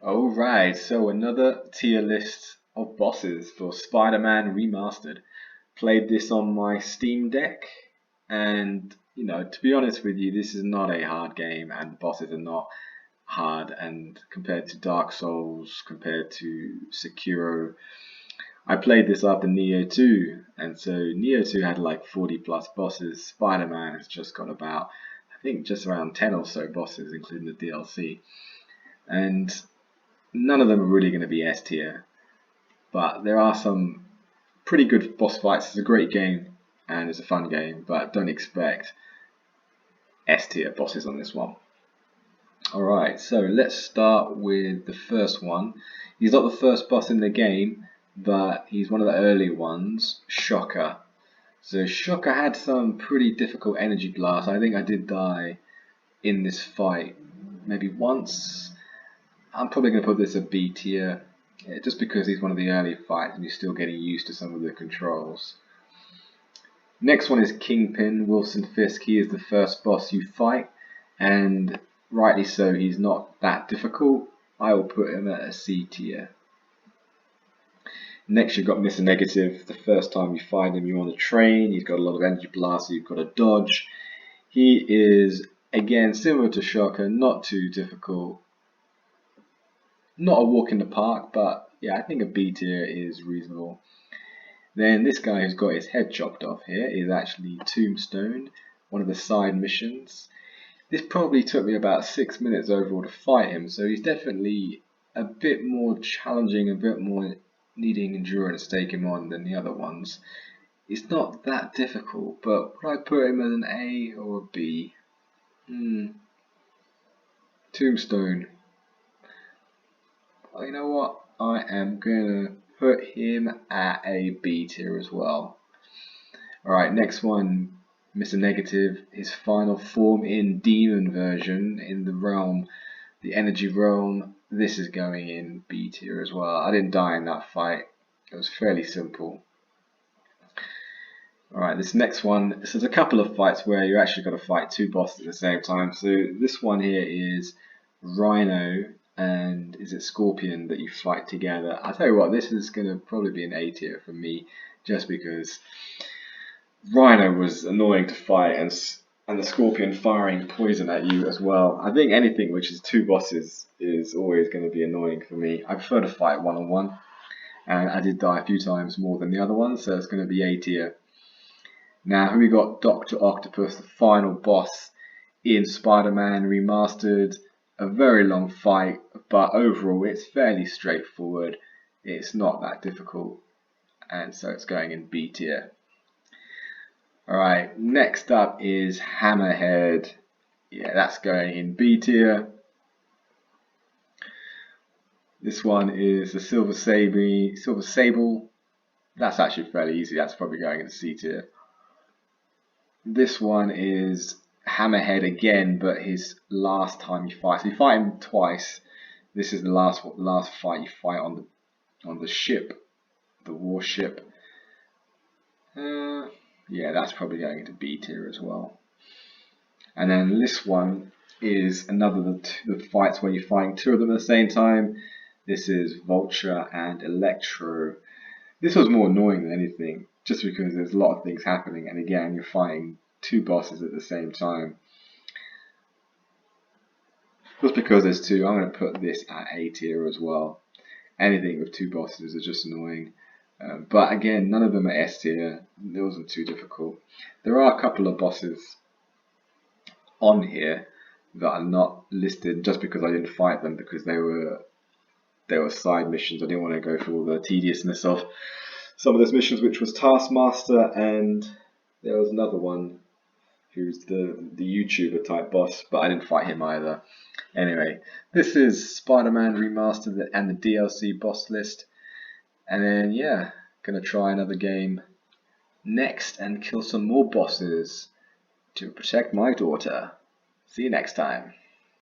Alright, so another tier list of bosses for Spider-Man Remastered. Played this on my Steam Deck, and to be honest with you, this is not a hard game, and the bosses are not hard. And compared to Dark Souls, compared to Sekiro, I played this after Neo 2, and so Neo 2 had like 40 plus bosses. Spider-Man has just got about, I think, just around 10 or so bosses, including the DLC. And none of them are really going to be S tier, but there are some pretty good boss fights. It's a great game and it's a fun game, but don't expect S tier bosses on this one. Alright, so let's start with the first one. He's not the first boss in the game, but he's one of the early ones, Shocker. So Shocker had some pretty difficult energy blasts. I think I did die in this fight maybe once. I'm probably going to put this a B tier, just because he's one of the early fights and you're still getting used to some of the controls. Next one is Kingpin, Wilson Fisk. He is the first boss you fight, and rightly so, he's not that difficult. I will put him at a C tier. Next you've got Mr. Negative. The first time you find him, you're on a train, he's got a lot of energy blasts, so you've got to dodge. He is, again, similar to Shocker, not too difficult. Not a walk in the park, but yeah, I think a B tier is reasonable. Then this guy who's got his head chopped off here is actually Tombstone, one of the side missions. This probably took me about 6 minutes overall to fight him, so he's definitely a bit more challenging, a bit more needing endurance to take him on than the other ones. It's not that difficult, but would I put him as an A or a B? Tombstone. Oh, you know what? I am going to put him at a B tier as well. Alright, next one, Mr. Negative, his final form in demon version in the realm, the energy realm. This is going in B tier as well. I didn't die in that fight. It was fairly simple. Alright, this next one, so there's a couple of fights where you actually got to fight two bosses at the same time. So this one here is Rhino and is it Scorpion that you fight together. I'll tell you what, this is going to probably be an A tier for me, just because Rhino was annoying to fight, and the Scorpion firing poison at you as well. I think anything which is two bosses is always going to be annoying for me. I prefer to fight one-on-one, and I did die a few times more than the other ones, so it's going to be A tier. Now, here we got Dr. Octopus, the final boss in Spider-Man Remastered. A very long fight, but overall it's fairly straightforward. It's not that difficult, and so it's going in B tier. Alright, next up is Hammerhead. Yeah, that's going in B tier. This one is the Silver Sable. That's actually fairly easy. That's probably going in C tier. This one is Hammerhead again, but his last time you fight. So you fight him twice. This is the last fight you fight on the ship, the warship. Yeah, that's probably going into B tier as well. And then this one is another the fights where you're fighting two of them at the same time. This is Vulture and Electro. This was more annoying than anything, just because there's a lot of things happening, and again, you're fighting two bosses at the same time. Just because there's two, I'm going to put this at A tier as well. Anything with two bosses is just annoying. But again, none of them are S tier. It wasn't too difficult. There are a couple of bosses on here that are not listed just because I didn't fight them, because they were side missions. I didn't want to go through all the tediousness of some of those missions, which was Taskmaster, and there was another one who's the YouTuber type boss, but I didn't fight him either. Anyway, this is Spider-Man Remastered and the DLC boss list. And then, yeah, gonna try another game next and kill some more bosses to protect my daughter. See you next time.